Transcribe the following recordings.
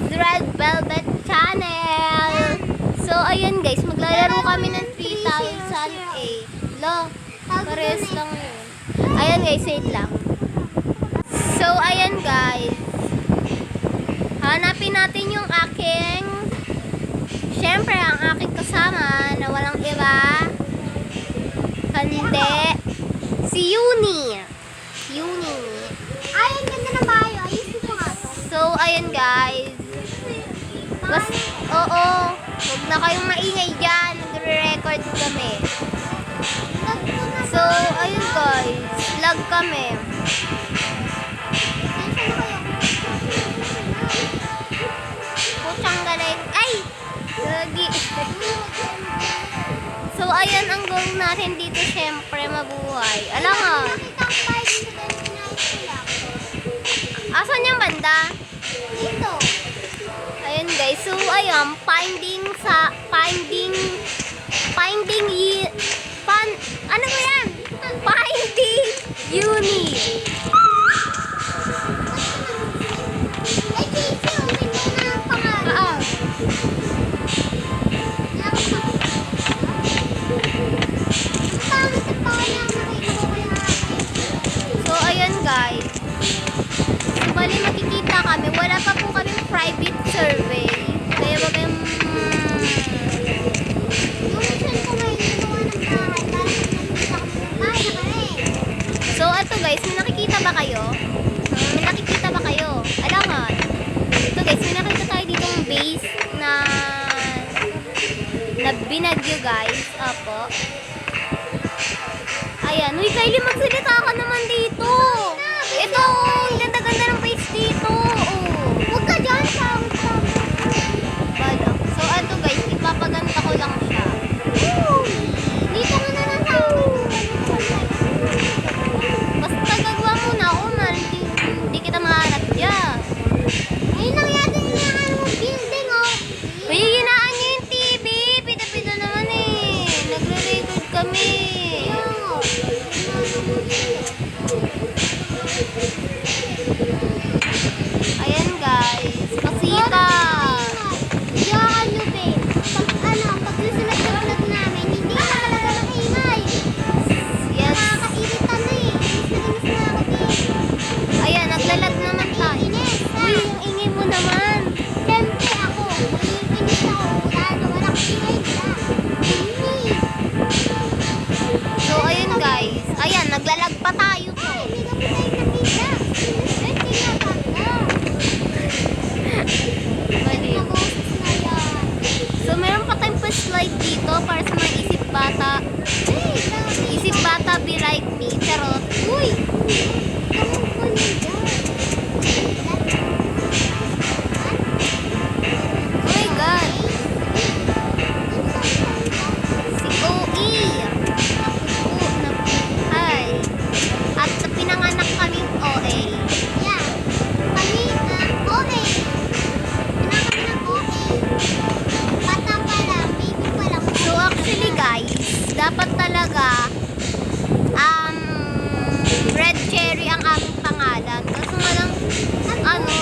Red Velvet Channel. So, ayan guys, maglalaro kami ng 3008. Lo, pares lang yun. Ayan guys, wait lang. So, ayan guys. Hanapin natin yung aking, syempre, ang aking kasama na walang iba. Kundi, si Uni. Uni. Ay, ang ganda ng bahay. Ayusin ko nga to. So, ayan guys. Oo. Huwag na kayong maingay dyan. Nagre-record kami. So, ayun guys. Vlog kami. Putsang galing. Ay! Gagi. So, ayan ang goal natin dito. Syempre, mabuhay. Alam nga. Nakita ko bahay dito dahil pinayos ko lang. Asan yung banda? Dito. Ayun guys, so ayun, ano ba yan? Finding Uni. Ay, Casey, umin mo na ang pangalan. Pangit ang pangalan. Nakita ko kaya So ayun guys, so bali makikita kami, wala pa po kaming private survey. Kaya wag kayong yung mission ko ngayon ginawa ng bahay. Dahil nakita ko ng bahay na kami. So ito guys, may nakikita ba kayo? May nakikita ba kayo? Alangan. Ito guys, may nakita tayo ditong base na binagyo guys. Apo. Ayan. Uy, Kylie, magsalita ka naman dito. Ito, ang ganda-ganda ng base dito. Oh. Huwag ka dyan, pangit ka. Bala. So ito guys, ipapaganda ko lang siya. Dito ka na lang sa akin. Basta gagawa muna ako man. Hindi kita mahanap dyan. Ayun lang yata yung building, oh. Uy, ginaan niyo yung TV. Pita-pita naman eh. Nagre-record kami. Ayan guys. Pasita. Pag susunod namin, hindi na talaga maingay. Yes. Nakakairita na eh. Inis na ako eh. Ayan, naglalag naman tayo. Inis, ha? Uy, yung ingay mo naman. Siyempre ako, inis ako. Lalo, walang ingay nila. Inis. So, ayun guys. Ayan, naglalag pa tayo po. Ay, hindi ka mo tayo nakita. Ay, tinatanda. Mali. Naboses na yan. So, meron pa tayong slide dito para sa mga isip bata. Ay, grabe. Isip bata be like me. Charot. Uy! Anong kunin dyan? Oh my God. Si OE. Napupo na buhay. At pinanganak kaming OA. Yeah. Kami, OA. Anak kami ng OA. Bata pa lang, baby pa lang. So actually guys, dapat talaga Red Cherry ang aming pangalan. Kaso nga lang, ano,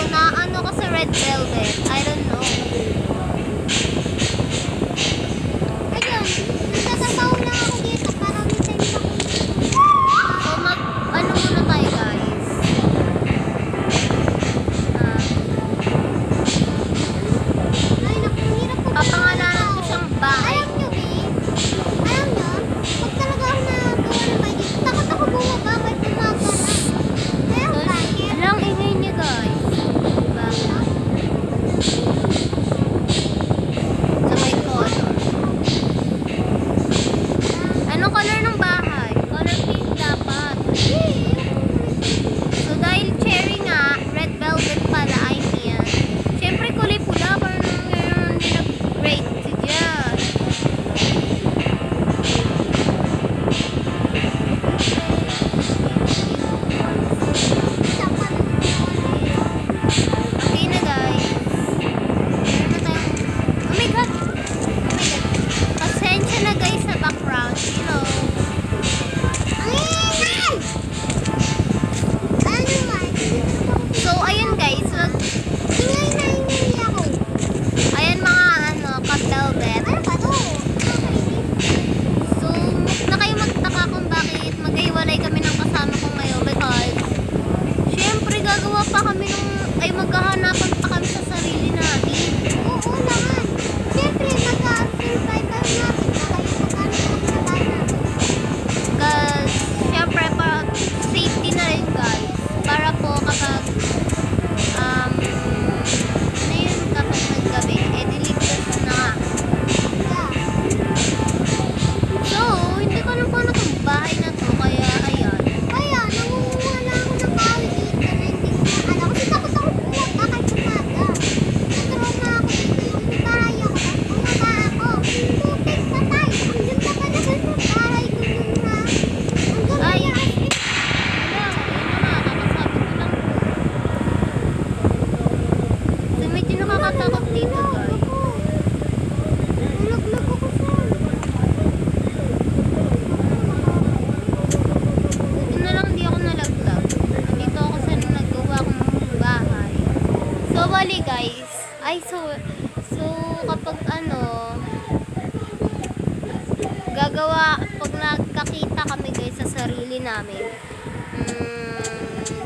dito, guys. Nalaglag ako saan. Buti na lang hindi ako nalaglag. Nandito ako sa nagawa kong bahay. So, bali guys. So kapag pag nagkakita kami guys sa sarili namin,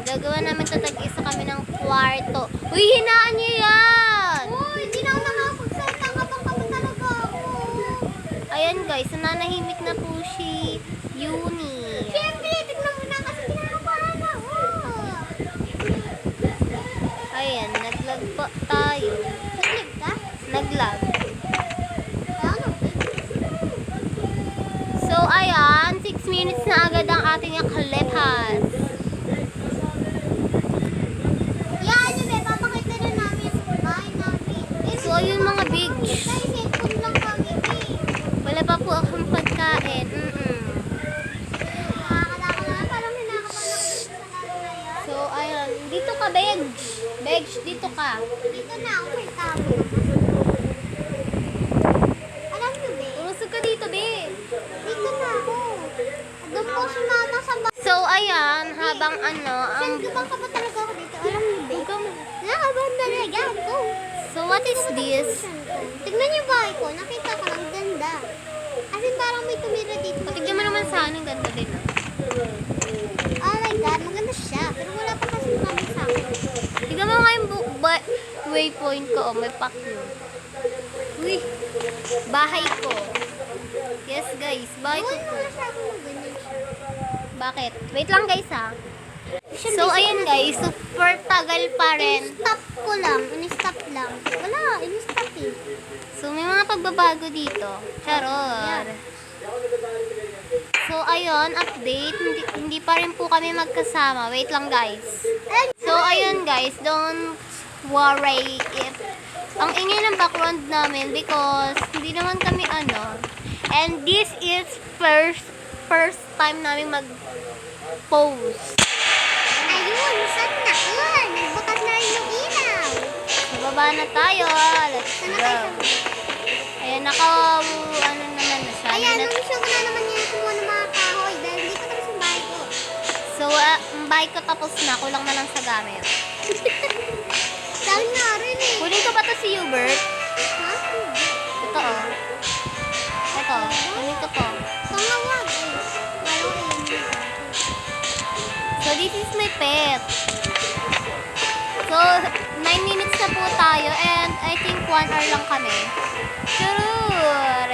gagawa namin tatag-isa kami ng kwarto. Uy, hinaan niyo yan! Uy, hindi na ako nakakapagsalita habang kami talaga ako. Ayan guys, nananahimik na po si Uni. Siyempre, tignan mo na kasi kinakabahan ako. Ayan, naglag po tayo. Naglig ka? Naglag. Kaya ano? So, ayan, 6 minutes na agad ang ating kalipas. Yan, yun eh, papakita na namin yung bahay namin. So, ayun mga bigs. Dahil cellphone lang kami, eh. Wala pa po akong pagkain. Nakakalaka na, parang hinakapan ako sa namin na yan. So, ayan, dito ka, Beg. Beg, dito ka. Dito na ako, may tabo. Alam niyo, be? Urusog ka dito, Be. Dito na ako. Doon po si mama sa bahay. So, ayan, habang Saan gabang ka ba talaga ako dito? Alam niyo, be? Nakabang talaga ako. So, what is this? Tignan niyo bahay ko. Nakita ko lang ganda. As in, parang may tumira dito. Patigyan mo naman sa akin, ganda din, ah. Oh my God, maganda siya. Pero wala pa kasi kami sa akin. Tignan mo nga yung waypoint ko, oh, may pack yun. Uy, bahay ko. Yes, guys, bahay ko Doon po. wala sa akin ng ganyan siya. Bakit? Wait lang, guys, ha. So, ayan, guys, super tagal pa rin. In-stop ko lang. In-stop lang. Wala, in-stop eh. So, may mga pagbabago dito. Charot. So, ayun, update. Hindi pa rin po kami magkasama. Wait lang, guys. So, ayun, guys, don't worry if ang ingay ng background namin because hindi naman kami and this is first time namin mag-post. Ayun, saan na? Nagbukas na rin yung ilaw. So, baba na tayo. Let's Sana go. kayo Ayan, naman na siya. Ayan, namisyo ko na naman yung kumuha ng mga kahoy dahil dito tapos yung bahay ko. So, ang bahay ko tapos na. Kulang na lang sa gamit. Dahil nga rin eh. Kunin ko ba to si Hubert? Ha? Ito, oh. Ito, kunin ko to. Pangawag eh. Parang eh. So, this is my pet. So, 9 minutes na po tayo and I think 1 hour lang kami. Charot!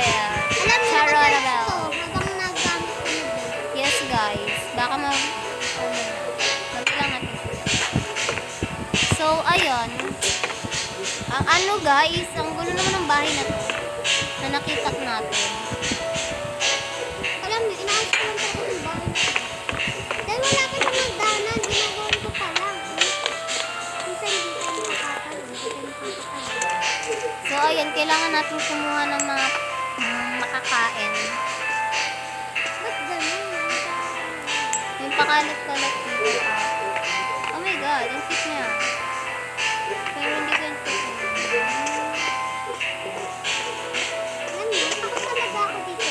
Alam niyo, Charot nag-search about. ko habang nagamit ko na din. Yes, guys. Baka lang natin. So, ayun. Ang guys, ang gulo naman ng bahay na to na nakita natin. Alam niyo, inaayos ko lang talaga ng bahay ko. Dahil wala pa sa magdanan, ginagawa ko pa lang. Minsan hindi tayo makakatawa, hindi tayo makakatawa. So, ayun, kailangan natin kumuha ng mga makakain. Ba't ganun? Yung pakalat-kalat dito. Oh my God, ang cute niya. Pero hindi ganito. Alam niyo, takot talaga ako dito.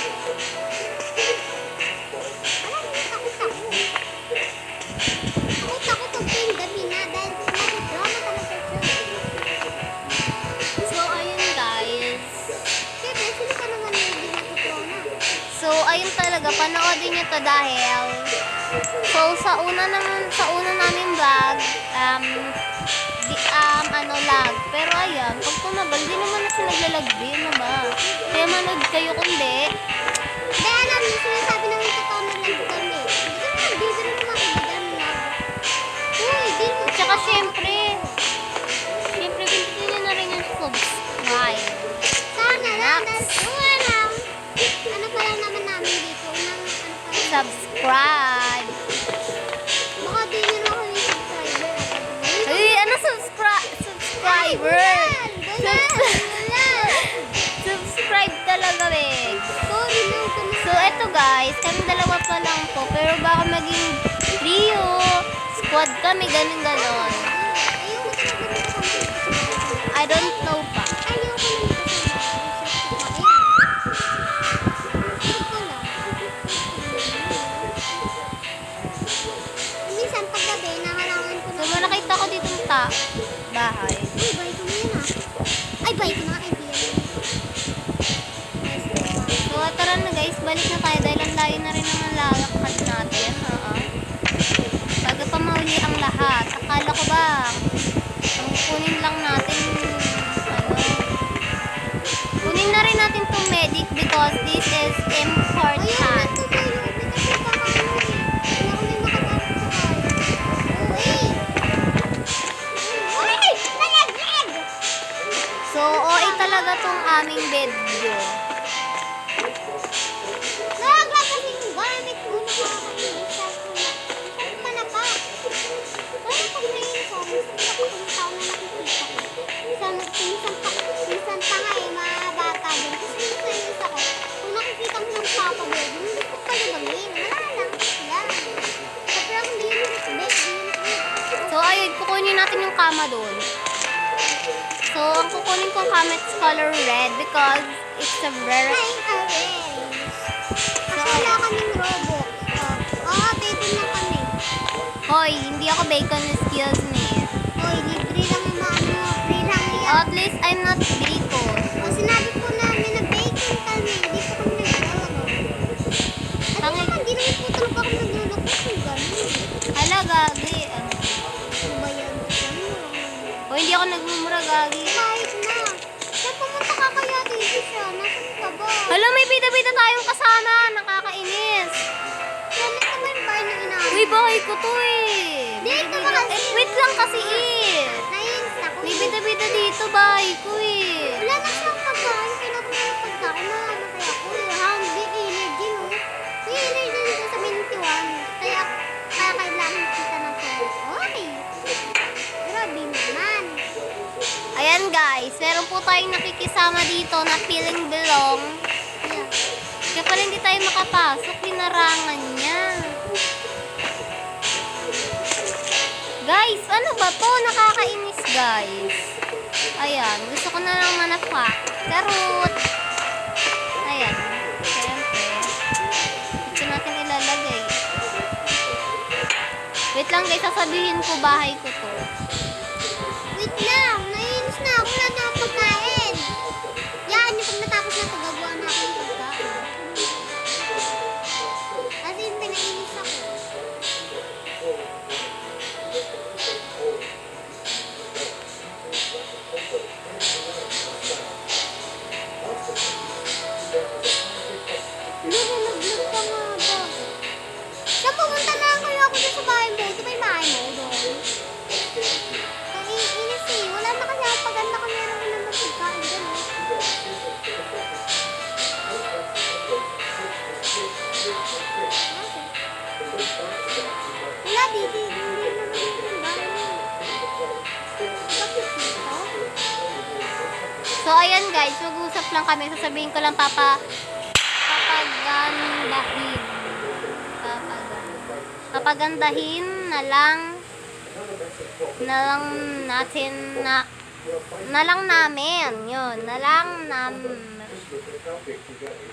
Alam niyo, takot ako. Takot ako pag yung gabi na dahil nag-drama talaga siya. So, ayun guys. Siyempre, sino ka naman yung hindi natutunan? So, ayun talaga, panoodin nyo to dahil sa una namin vlog, lag. Pero ayan, pag tumabal, di naman na sila naglalagbi, ano ba? Kaya manood kayo kundi. Hindi, alam niyo, sinasabi namin totoo na lang kami. Hindi ko naman makikita na. Uy, di mo. Tsaka syempre, pindutin nyo na rin yung subscribe. Sana lang. Ano pa lang naman namin dito? Subscribe. Baka di nyo na kami subscriber. Uy, ano subscriber? Subscribe talaga, Meg. Sorry, no. So, eto guys, kami dalawa pa lang po. Pero baka maging trio, squad kami, ganun-ganon. Ayoko talaga dito kami. I don't know pa. bahay. Uy, balik ko na yun ah. Ay, balik ko na kaibigan. So, tara na guys, balik na tayo dahil ang layo na rin naman lalakad natin. Oo. Bago pa mauli ang lahat. Akala ko ba, ang kunin lang natin, kunin na rin natin itong medic because this is Ayun, important. nagtutuyo. Kasi baka ano eh. Wala ko na makagarap sa bahay. Uy! Uy! Nalaglag! So, OA talaga tong aming bedyo. Nalaglag kasi yung gamit ko. Nakakainis ako na. Ang panapak. Kaya pag nainis ako, minsan ako kung tao na nakikita ko. Minsan pa nga eh, mga bata din. Kasi minsan nainis ako. Kung nakikita mo ng papa bed, hindi ko palibangin. Wala lang. Yan. Kasi ako hindi yun bed. So, ayun, kukunin natin yung kama doon. So, ang kukunin kong kama is color red because it's a rare. Hi, Aries. Kasi wala kaming robot. Bacon lang kami. Hoy, hindi ako bacon skills ni. Hoy, libre lang yung mga ano. Free lang yan. At least I'm not bacon. O, sinabi po namin na bacon kami. Hindi po kami naglalago. At Tangi. naman, di naman po talaga kami naglalago. Kung gano'n. Hala, gagi. Ano ba yan? Hoy, hindi ako nagmumura, gagi. Kahit na. Saan pumunta ka kaya dito siya? Nasaan ka ba? Hala, may bida-bida tayong kasama. Nakakainis. Yan, ito ba yung bar na inaawit? Uy, bahay ko to eh. Dito Bida-bida. ka kasi. Wait lang kasi eh. Nainis ako. May bida-bida dito, bahay ko eh. Wala na siyang pagkain. Kailangan ko ng pagkain na ano kaya ako. Hindi energy no. May energy dito sa 21. Kaya kailangan kita ng pagkain. Okay. Grabe naman. Ayan guys, meron po tayong nakikisama dito na feeling belong. Yeah. Kaya pala hindi tayo makapasok, hinarangan niya. Guys, ano ba to? Nakakainis guys. Ayan, gusto ko na lang manapak. Karot. Ayan, siyempre. Ito natin ilalagay. Wait lang guys, sasabihin ko bahay ko to. Wait lang. Nainis na ako. Wala na akong pagkain. Yan, yung pag natapos na ito, gagawa na ako ng pagkain. Kasi yung pinainis ako. Nalulog ka nga ba? Saan pumunta na ang kuya ako dun sa bahay mo? Ito ba yung bahay mo doon? Ang iinis eh. Wala na kasi ako paganda ka meron ko naman pagkain doon eh. Wala, hindi naman yung bahay mo. Bakit dito? So, ayan guys, mag-usap lang kami. Sasabihin ko lang papagandahin. Papagandahin na lang natin na lang namin. Yun, na lang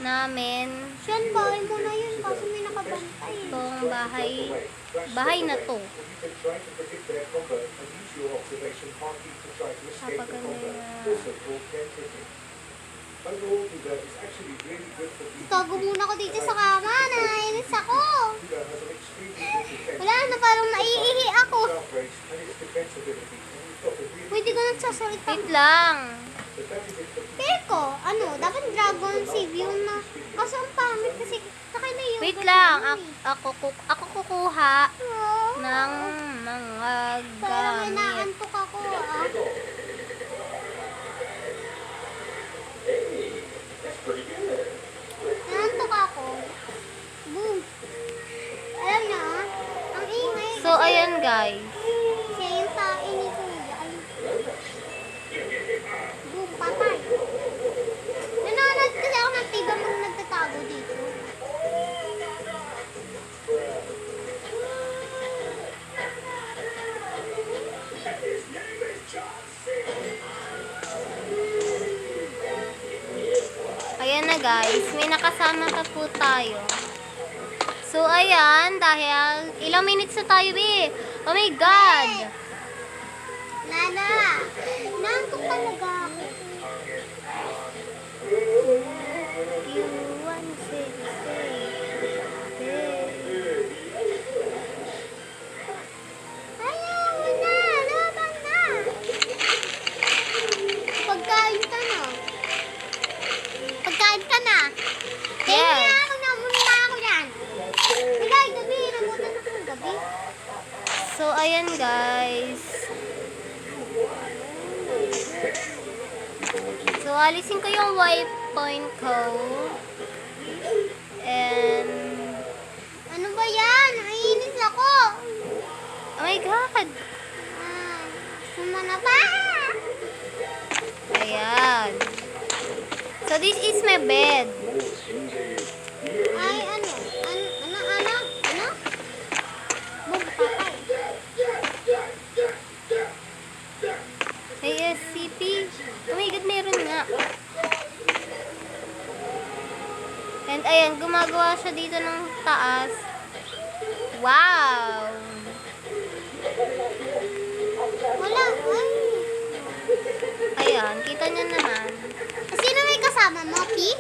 namin Siyan, bahay mo na yun kasi may nakabantay. tong bahay na to. Tago muna ko dito sa kama. Nainis ako. Wala na, parang naiihi ako. Pwede ko nagsasalita. Wait lang. Pero ano, dapat Dragon Save yung na. Kaso ang pangit kasi nakailayo. Wait lang. Ako kukuha Oh, ng mga parang gamit. inaantok ako ah. Inaantok ako. Boom. Alam niyo ah, ang ingay. So, ayan guys. Siya yung tae ni Kuya. Ay. Boom, patay. Nanonood kasi ako ng TV pag nagtatago dito. Ayan na guys, may nakasama pa po tayo. So ayan, dahil ilang minutes na tayo eh. Oh my God! talaga ako. You want to say. Ayaw mo na! Laban na! Pagkain ka na. Pagkain ka na. Yes. Kaya ako na, muna ako yan. Bigay, gabi. Nabutan ako ng gabi. So, ayan guys. So, alisin ko yung waypoint ko. And, Ano ba yan? Naiinis ako. oh my God. Sumana pa. Ayan. So, this is my bed. Ay, ano? Ano? Magpapay. May SCP. Oh my God, meron nga. And ayan, gumagawa siya dito ng taas. Wow! Wala. Ay. Ayan, kita niyo naman. Sino may kasama mo, Pi?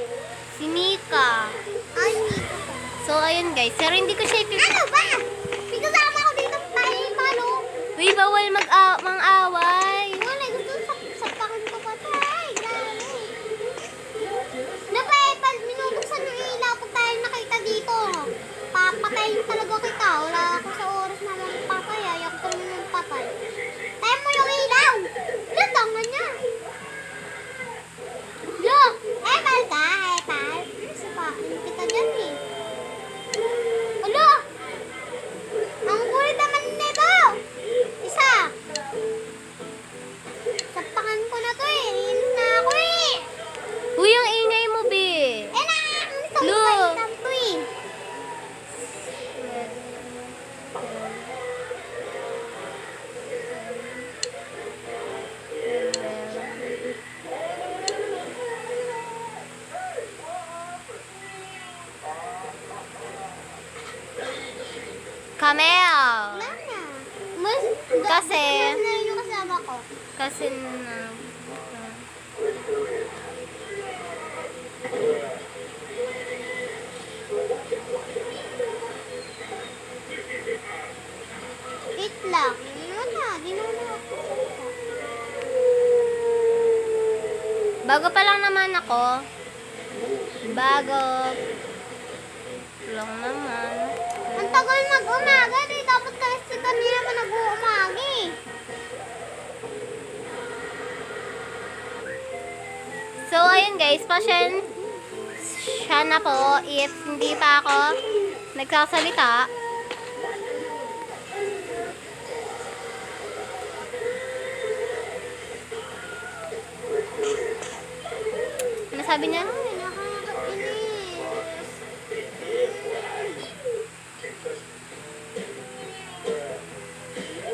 Si Mika. Ay, dito ko. So, ayun guys. Pero hindi ko siya ipip... Ano ba? May kasama ko dito. Palo. Uy, bawal mang-away. Wala, gusto sa pakon ko pa tayo. Napaypal, minubuksan yung ilaw pag tayo nakita dito. Papatayin talaga kita. Wala ako sa oras na magpapay. Ayaw ko rin magpapay. Tayo mo yung ilaw. Landangan niya. Look! Epal ka, Epal. Sapakin kita dyan eh. Alo! Ang kulit naman nito! Isa! Sapakan ko na to eh. Iinis na ako eh. Uy, ang ingay mo, be. Eh nakakamiss ako Look. palitan to eh. Camel. Wala na. Mas, Kasi- mas na rin yung kasama ko. Kasi na... Wait lang. Wala. Di na ako. Bago pa lang naman ako. Bago. Lang naman. Ang tagal mag-umaga. Di dapat kasi kanina pa nag-uumagi. So, ayun guys. Siya na po if hindi pa ako nagsasalita. Ano sabi niya? Ay, nakakainis.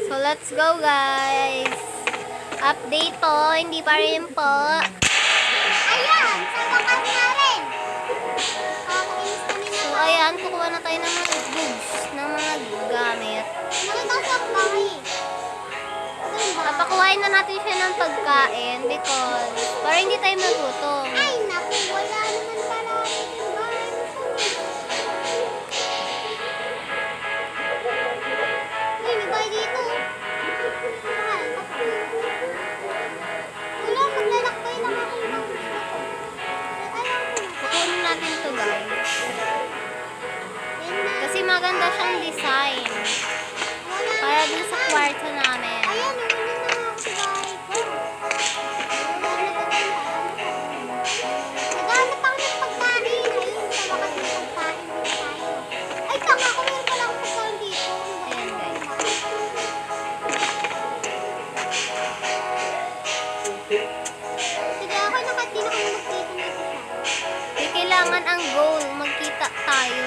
So, let's go guys. Update po. Hindi pa rin po. Ayan! Sa wakas na rin. Nakakainis kami na. So, ayan. Kukuha na tayo ng mga goods. Ng mga gamit. Nakita ko sa bahay eh. Saan ba? Papakuhain na natin siya ng pagkain because para hindi tayo magutom. Ay, naku. Wala naman pala yung bahay mo sa Uy, may bahay dito. Mahal ka pa. Wala, maglalakbay lang ako ng gusto ko. Ayaw ko. Kukunin natin to guys. Yan na. Kasi maganda siyang design. Wala Para na dun sa naman. kwarto namin. Ayan, nandun na ako sa bahay ko. Naghanap ako ng pagkain. Ayun, sa wakas ng pagkain dito tayo. Ay, tanga ko. Meron pala akong pagkain dito. Ayan, guys. Sige, ako nakati na kami magkita na sa May kailangan ang goal. Magkita tayo.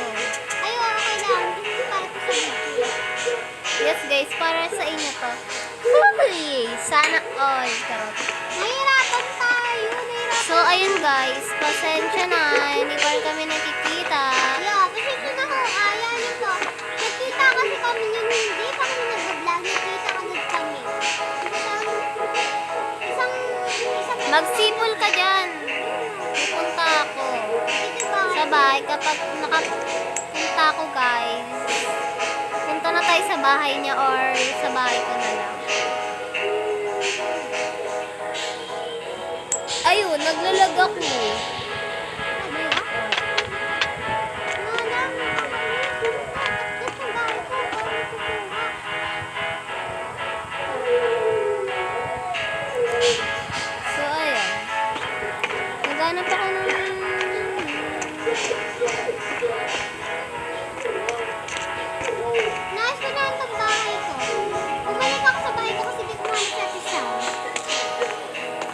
Ay, oo, kailangan. Gusto para ko sa video. Yes guys, para sa inyo to. Uy, sana all. Charot. Nahihirapan tayo. Nahihirapan. So, ayun guys. Pasensya na. Hindi pa rin kami nakikita. Yeah, pasensya na ho. Ayan yun po. Nagkita kasi kami yun. Hindi pa kami nag-vlog. Nagkita agad kami. Isang Magsipol ka dyan. Pupunta ako. Dito ba? Sa bahay, kapag nakapunta ako guys, punta na tayo sa bahay niya or sa bahay ko na lang. Ayun, naglalag ako. So, ayun. Naghanap ako ng... Nais ko na ang bahay ko. Bumalik ako sa bahay ko kasi di ko hanap siya.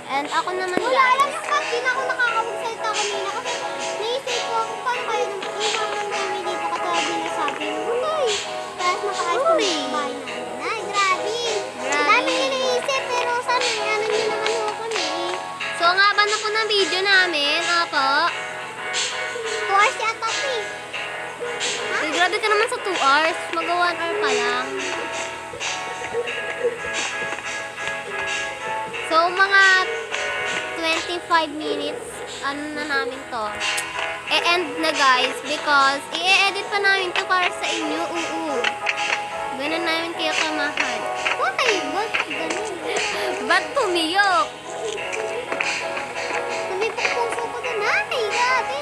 And ako naman Wala, guys. alam mo ba, di na ako nakakapagsalita kanina kasi naisip ko kung paano kaya nang iwanan namin dito katulad nila sabi mo, Uy! Tapos makaayos ko Uy! yung bahay namin. Ay, grabe! Grabe. Ang dami nila naisip pero sana ano nyo naman ho kami. So, ang haba na po ng video namin. Opo. 2 hours yata ito eh. Uy, grabe ka naman sa 2 hours. Mag 1 hour pa lang. So, mga 25 minutes, ano na namin to. E-end na guys because i-edit pa namin to para sa inyo. Ganun namin kayo kamahal. Why? Ba't ganun? Ba't tumiyok? Tumipok puso ko din. Ay, grabe!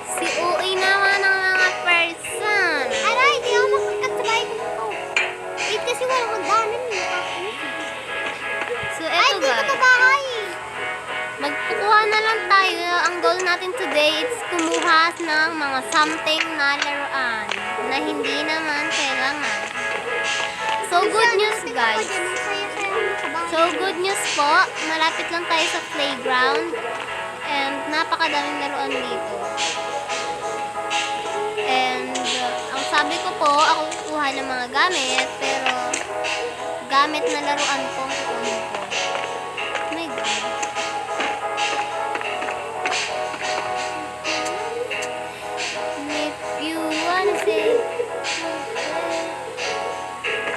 Si Si Uwi. Uy naman ang mga person. Aray, di ako makakit sa bahay ko to. Wait, kasi walang magdanan eh. So, Ay, eto dito guys. to bahay. Magkukuha na lang tayo. Ang goal natin today is kumuha ng mga something na laruan na hindi naman kailangan. So, good news guys. So, good news po. Malapit lang tayo sa playground. And napakadaming laruan dito. And ang sabi ko po, ako kukuha ng mga gamit. Pero, gamit na laruan po ang kukunin ko. Oh my God. If you wanna say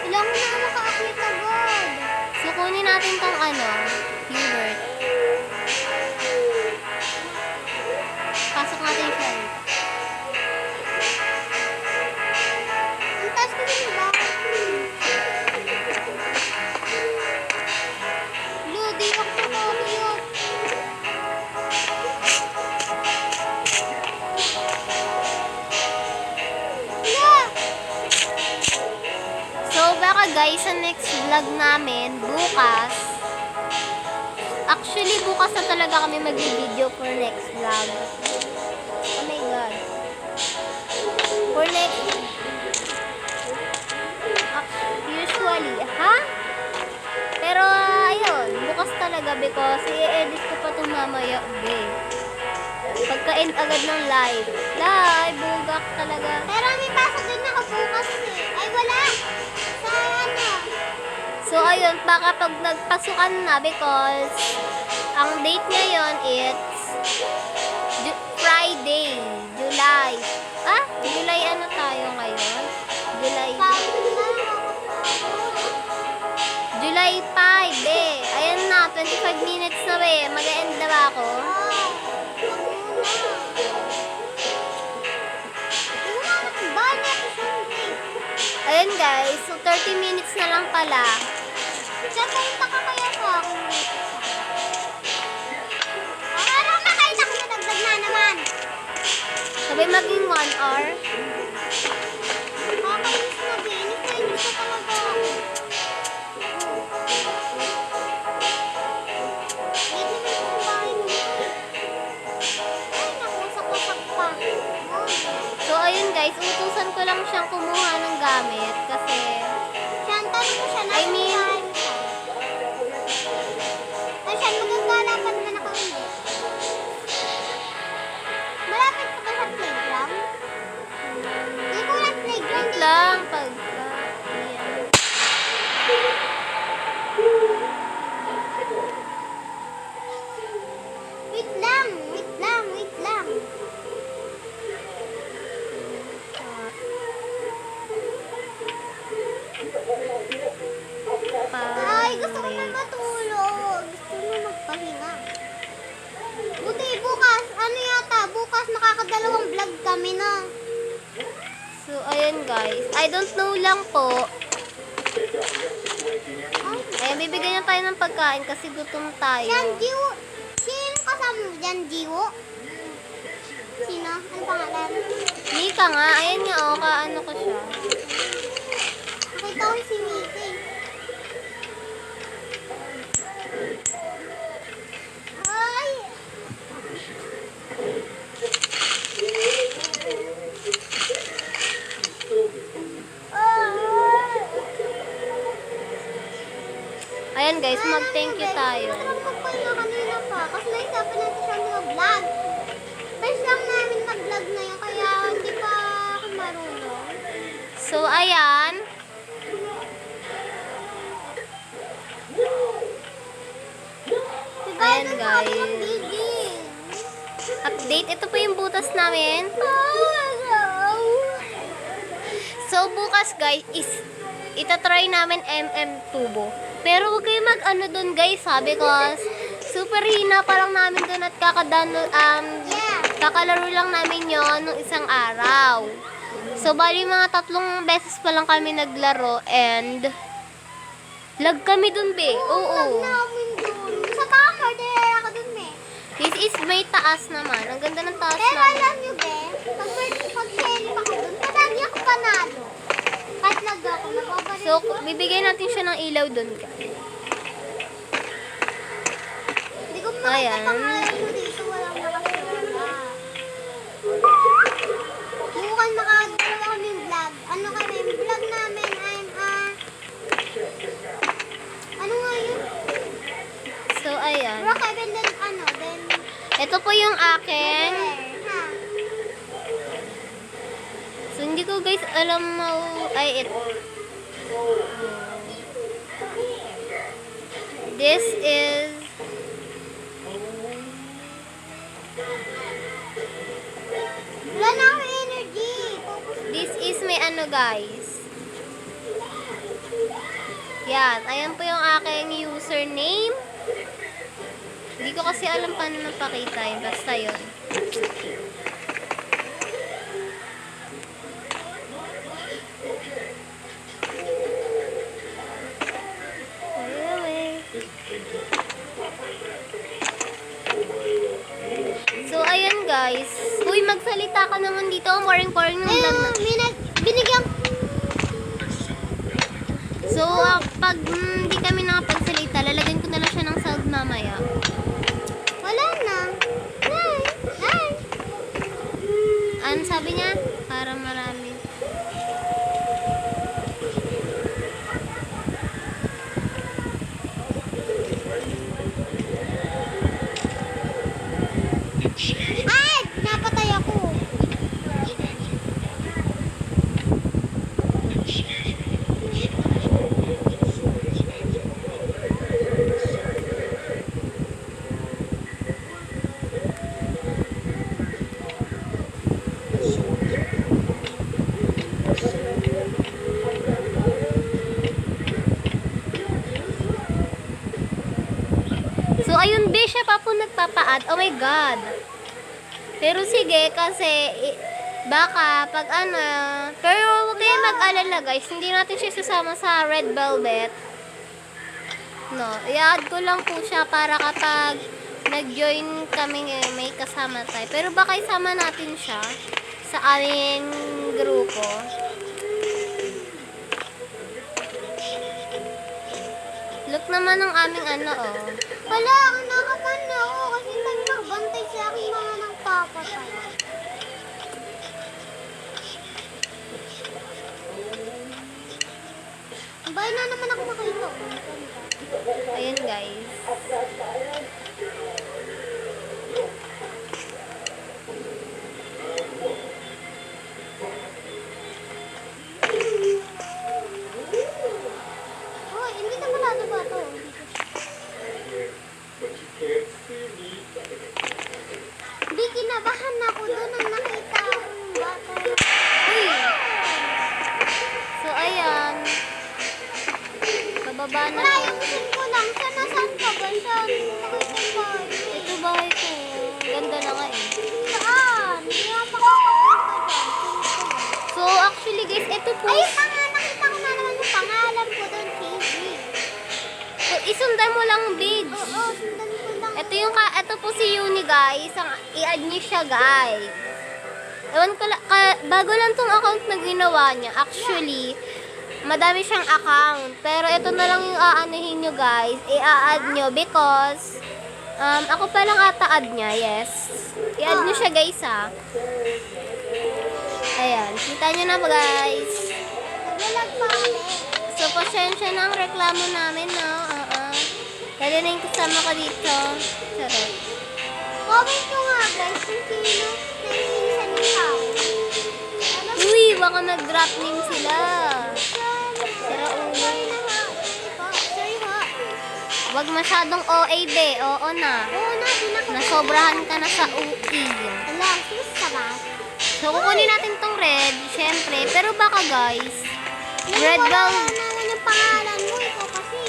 Ilang na ako maka-aklit agad. so, kunin natin tong Hubert. Pasok natin siya. Ang taas ko din ba? Ludi ako sa Tokyo. Wala! So, baka guys, sa next vlog namin, bukas, actually, bukas na talaga kami mag-video for next vlog. Oh my God. For next, usually, ha? Pero, ayun, bukas talaga because i-edit ko pa itong mamaya, okay. Pagka-end agad ng live. Live, bugak talaga. Pero may pasok din ako bukas eh. Ay, wala! Sa ano? So, ayun, baka pag nagpasukan na because ang date ngayon it's Friday, July. July ano tayo ngayon? July 5, Ayan na, 25 minutes na Mag-end na ba ako? Ayun guys, so 30 minutes na lang pala. Diyan punta ka kaya ko. Araw na kahit ako nadagdag na naman. Sabay maging 1 hour. Kakainis na binis. Kainis ko talaga ako. Dito naman sa bahay mo. Ay, nakusak-wasak pa. So ayun guys, utusan ko lang siyang kumuha ng gamit kasi Siyan, tanong mo siya. I mean- Ay, siyan, magagala pa naman ako hindi. Malapit ka ba sa playground? kami, no? So, ayan guys. I don't know lang po. Ayan, bibigyan na tayo ng pagkain kasi gutom tayo. Yan, Jiwo. Sino kasama mo dyan, Jiwo? Sino? Ano pangalan? Mika nga. Ayan nga, oh. Kaano ko siya. Nakita ko si Mickey. Ay! Ayan guys, mag-thank you tayo. Nakapagpal na kanina pa. Kasi naisapan natin siya mag-vlog. First lang namin mag-vlog ngayon, kaya hindi pa ako marunong. So, ayan. Diba, Ayan, ito na guys. kami mag-digging. Update. Ito po yung butas namin. So, bukas guys, is itatry namin tubo. Pero huwag kayo mag-ano dun guys, sabi ko, super hina pa lang namin dun at kakalaro lang namin yon nung isang araw. So, bali mga 3 beses pa lang kami naglaro and lag kami dun, be. Oo. namin dun. Sa camera, dahil ako dun, eh. This is may taas naman. Ang ganda ng taas Pero namin. alam nyo, be, pag-selling ako dun, palagi ako panalo. Kahit lag ako, nagpapalit. So, bibigyan natin siya ng ilaw dun, guys. Hindi ko Ayan. makita pangalan ko dito, walang nakasura. Mukhang makagawa kami vlog. Ano kami, vlog namin ay, ano nga yun? So, ayan. Bro, Kevin, then, then, Ito po yung akin. ha? So, hindi ko guys alam ay, ito. This is Wala na akong energy. this is may ano guys. Yan. Ayan po yung aking username. Hindi ko kasi alam paano napakita yun. Basta yun. So, ayan guys. Uy, magsalita ka naman dito. Poring-poring ng vlog na. Binigyan So, pag hindi kami nakapagsalita, lalagyan ko na lang siya ng sound mamaya. wala na. Nay, nay. Ano sabi niya? Para marami. Ay, napatay ako. So, ayun, be, siya pa po nagpapa-add. Oh my God. Pero sige, kasi baka pag ano, pero huwag kayo mag-alala guys, hindi natin siya sasama sa Red Velvet. No, i-add ko lang po siya para kapag nag-join kami ngayon, may kasama tayo. Pero baka isama natin siya sa aming grupo. Look naman ng aming ano, oh. Wala, nakapan na ako kasi nagbantay sa akin mga nagpapatay. Bay na naman ako makita. Ayan guys. Oh, hindi na malado ba ito? Di kinabahan na ako doon nang nakita akong bata. Uy! So, ayan. Pababa na Wala po. yung machine ko lang. Saan ka ba sundan mo lang, Bigs. Oo, sundan ko lang. Ito po si Uni, guys. I-add niyo siya, guys. Ewan ko bago lang tong account na ginawa niya. Actually, madami siyang account. Pero ito na lang yung aanuhin nyo, guys. I-add nyo because ako pa lang ata add niya, yes. I-add nyo siya, guys, ha. Ayan, kita nyo na ba, guys? Naglalag pa kami. So, pasensya na ang reklamo namin, no? Dali na yung kasama ko dito. Charot. Comment nyo nga guys kung sino nangihilisan yung tao. Uy, baka nag-drop name sila. Sira ulo. Sorry na ha. Sorry ha. Wag masyadong OA, be. Oo na. Oo na, di na ko. Nasobrahan ka na sa OE. Ala, sus ka ba? So, kukunin natin tong red, syempre. Pero baka, guys, red Wala velvet. naman yung pangalan mo, ikaw kasi.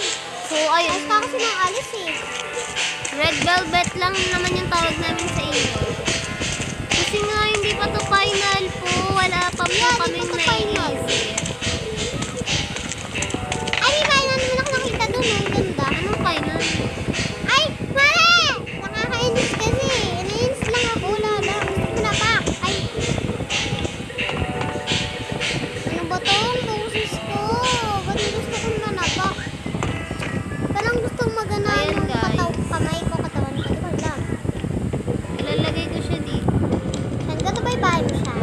So, ayun. Ayos ka kasi nang alis eh. Red velvet lang naman yung tawag namin sa inyo. Kasi nga, hindi pa to final po. Wala pa po Yeah, kaming hindi pa to final. naisip. Ay, may final naman ako nakita dun. Ang ganda. Anong final? Ay, mali! Nakakainis kasi. Nainis lang ako. Lala. Gusto ko na pa. Ay. Ano ba to? Ang boses ko. Ba't gusto ko na pa? Parang gustong magana Ayan, yung guys. kamay ko, katawan ko. Diba lang? Ilalagay ko siya dito. Saan ka bahay mo siya?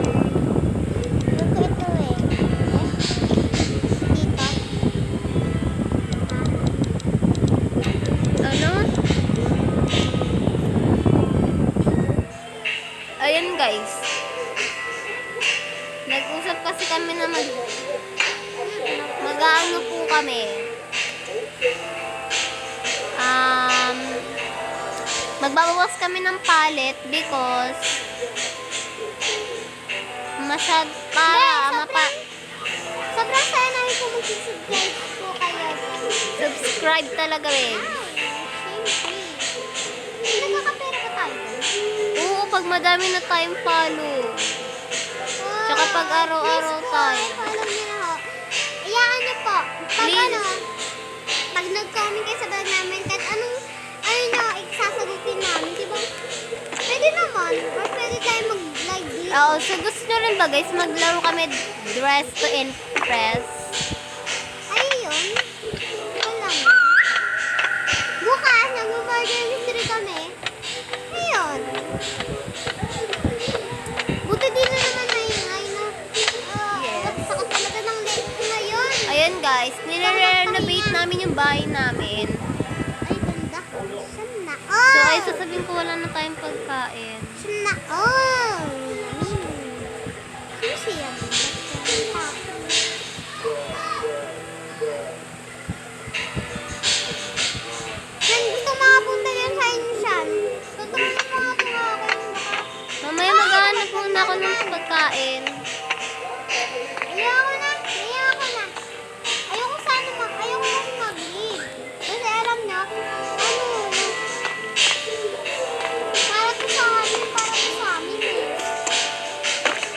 Doon ko ito eh. Dito. Ano? Ayan, guys. Nag-usap kasi kami na mag-ano po kami. Magbabawas kami ng palette because Sobrang saya namin kung mag-subscribe po kayo. subscribe talaga, eh. Siyempre. Nagkakapera ba tayo? Oo, pag madami na tayong follow. Tsaka pag araw-araw Please po, tayo. follow niyo na ho. Iyaan niyo po. Pag Please. pag nag-comment kayo sa vlog namin, kahit anong, nyo, isasagutin namin, di ba? Pwede naman. Or pwede tayo mag-live dito. Oo, so gusto nyo rin ba, guys, maglaro kami Dress to Impress? Ay, yun. Wala na. Bukas, nag-murder mystery kami. Ayun. Buti din na naman na ingay na. Yes. Sakit talaga ng leg ko ngayon. Ayan, guys, nire-renovate namin yung bahay namin. Ay, ganda. Saan na? So, Oh! ay sasabihin ko wala na tayong pagkain. Saan na? Oh! Sino siya? Saan gusto makapunta yan sa inyo siyan? Tutulungan mo nga ito nga ako yung baka. Mamaya maghahanap muna ako ng pagkain. Ayoko na. Ayoko na. Ayoko sana ayoko kasi mag-leave. Kasi alam niyo, para to sa amin eh.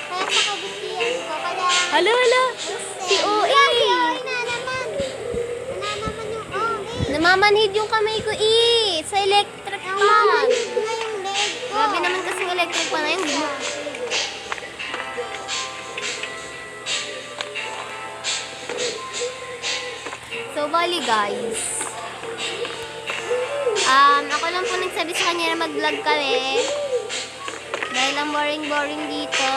Kaya sa kabutihan ko, kaya... Hala, hala! Si OA! Si OA na naman. Na naman yung OA. Namamanhid yung kamay ko, sa electric Ang pan. mamanhid na yung leg ko. Grabe naman kasing electric pan na yun. So, bali, guys. Ako lang po nagsabi sa kanya na mag-vlog kami. Dahil ang boring-boring dito.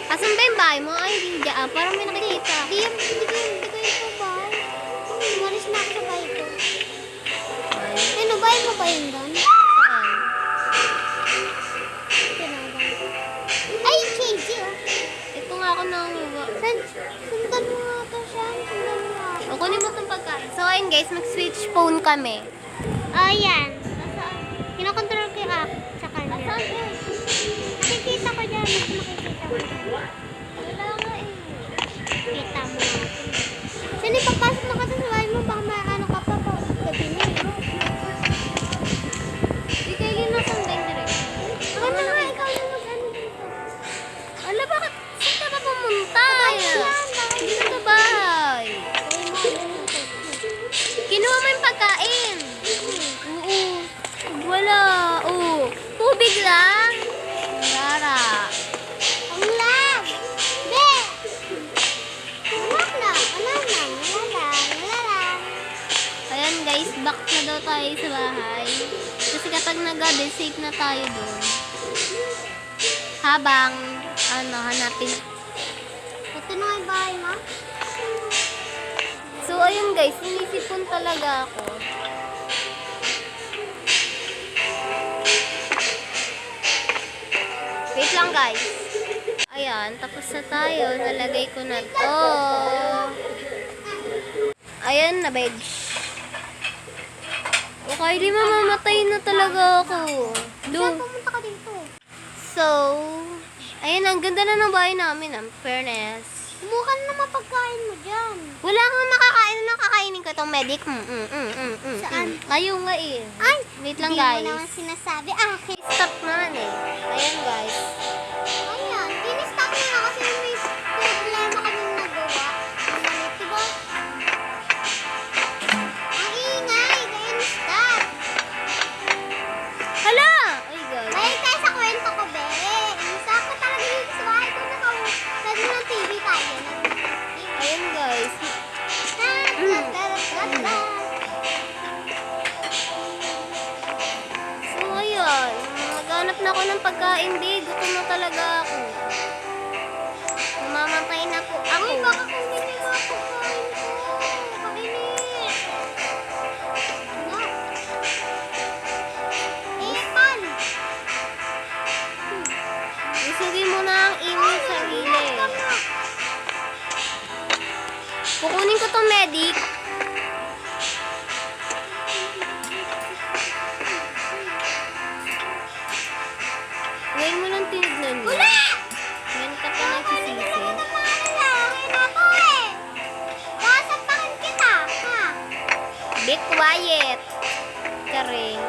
Asan ba yung bahay mo? Ay, hindi dyan. Parang may nakikita. Hindi ko yung bahay. Umalis na ako sa bahay ko. Ano, bahay mo ba yun doon? Saan? Tinagan ko. Ay, KG oh. Ito nga ako nanguha. Sundan mo nga ito siya. Sundan mo nga. O, kunin mo itong pagkain. So, ayun guys, mag-switch phone kami. Oh, yan. Kinokontrol ko yung app sa kanya. Nakikita ko dyan. Mas makikita mo dyan. Wala nga eh. Kita mo. Saan ipapasok na ka sa bahay mo? Baka may ano ka pa po. Gabi na eh. Di kayo linasang din direct. Ako na nga, ikaw na mag-ano dito. Ala, bakit? Saan ka ba pumunta? Yan, bakit? Dito sa bahay. Uy, mo, yun yung tubig lang. Rara. Ang lag! Be! Wala lang. Ayan guys, back na daw tayo sa bahay. Kasi kapag nagabi, safe na tayo doon. Habang, hanapin. Ito na yung bahay mo? So, ayun guys, inisipon talaga ako. Wait lang guys. Ayan, tapos na tayo. Nalagay ko na to. Ayan na, begs. O, Kylie, mamamatay na talaga ako. Saan pumunta ka dito? So, ayan, ang ganda na ng bahay namin, fairness. Mukha na naman pagkain mo dyan. Wala kang makakain na kakainin ko itong medic. Saan? Ayaw nga eh. Ay! Wait lang Hindi guys. mo naman sinasabi. Akin. Stop naman eh. Ayan guys. Ayan. In-stop mo na kasi may problema kaming nagawa. Malit, diba? Ang ingay. Kaya in-stop. Hala! Ay guys. Balik tayo sa kwento ko, be. In-stop ko talaga dito sa bahay ko. Nagmo ng TV tayo. Ayan guys. So ayun. Naghanap na ako ng pagkain. Di, gutom na talaga ako. Mamamatay na po ako. Uy, baka kunin yung mga pagkain ko. Kainis. Ano? Epan. Isugin mo na ang imong sarili. Kukunin ko tong medic. Ngayon mo lang tinignan mo. Wala! Ngayon ka pa nagsisisi. Sasapakin kita, ha? Be quiet. Karing.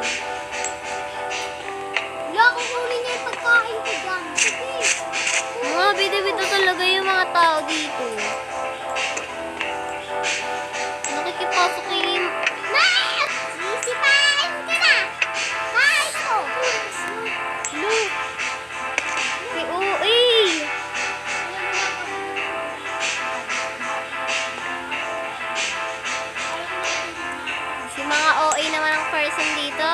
Wala, kukunin niya yung pagkain ko dyan. Sige. Mga bida-bida talaga yung mga tao dito. Nakikipasok yung... Maes! Sisipain ka na! Bahay ko! Look! May OA! Si mga OA naman ang person dito.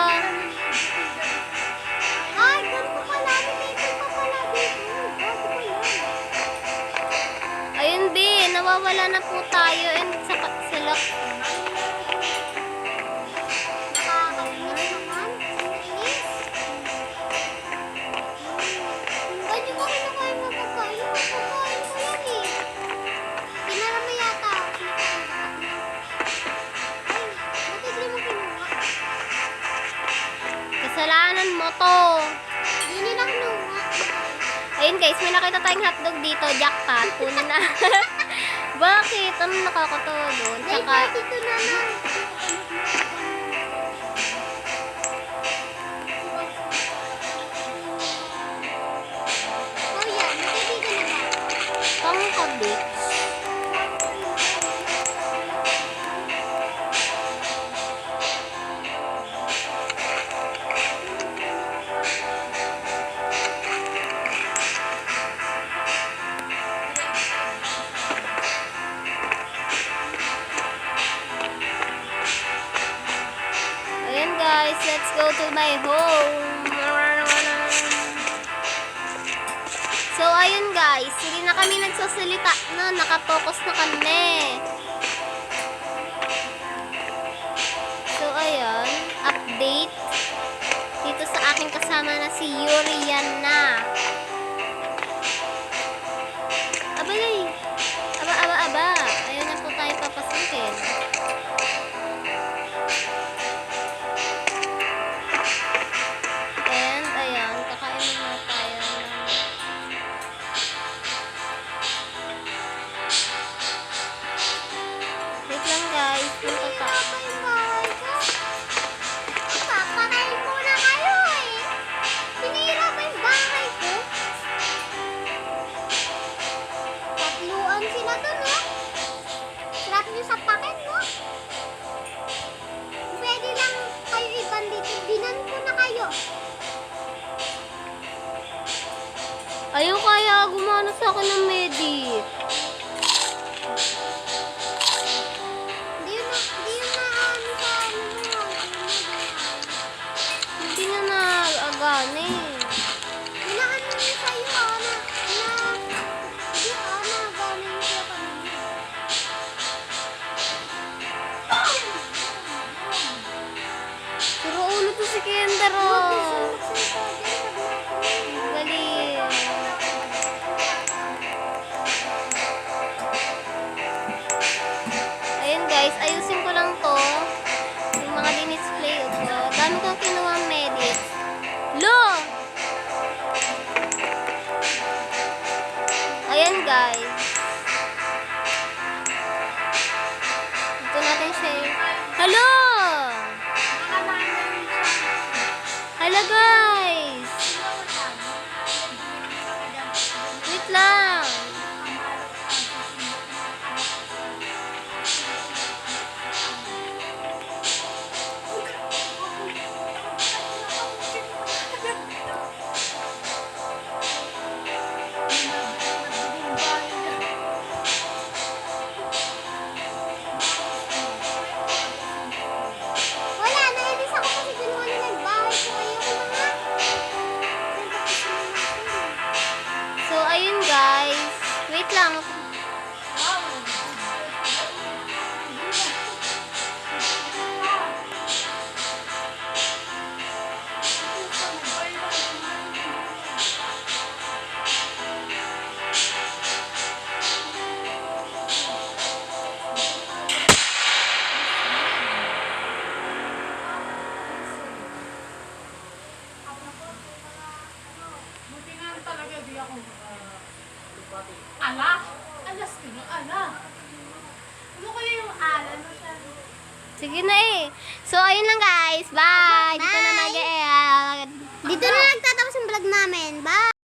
Ay, ganito pala. Dito pa pala dito. Bago pa yan. Ayun, B. Nawawala na po tayo and sa lock. Nakakainis naman. Inis. Ba't di ko kinukuha yung mga pagkain? Yung pagkain ko yan eh. Pinarami yata. Ay, ba't hindi mo kinuha? Kasalanan mo to. Hindi nila kinuha. Ayun guys, may nakita tayong hotdog dito. Jackpot. Puno na. Bakit? Ano nakakatawa doon? Dahil Tsaka, dito na lang. Oh yan, nakikita na ba? pangkabit. Ayan guys, let's go to my home. So ayun guys, hindi na kami nagsasalita na, nakapokus na kami. So ayun, update dito sa aking kasama na si Yuriana. Abalay, aba. Ayun na po tayo papasukin. And ayan, kakain na tayo ng wait lang guys, punta pa. Papakain muna kayo eh. Sinira ba yung bahay ko? si Kinder, oh. Galing. Ayun guys, ayusin ko lang to. Yung mga dinisplay ko. Dami kong kinuha medit. Lo! Ayan guys. Dito natin siya. Hello! Hello guys! Wait lang. Wala, nainis ako kasi ginawa nila yung bahay ko. Ayoko na nga. So, ayun guys. Wait lang. Buti nga talaga di ako ala? Alas ka na, ala. Ano kaya yung ala na siya? Sige na eh. So, ayun lang guys. Bye! Dito na Bye! mag-e-add. Dito na nagtatapos yung vlog namin. Bye!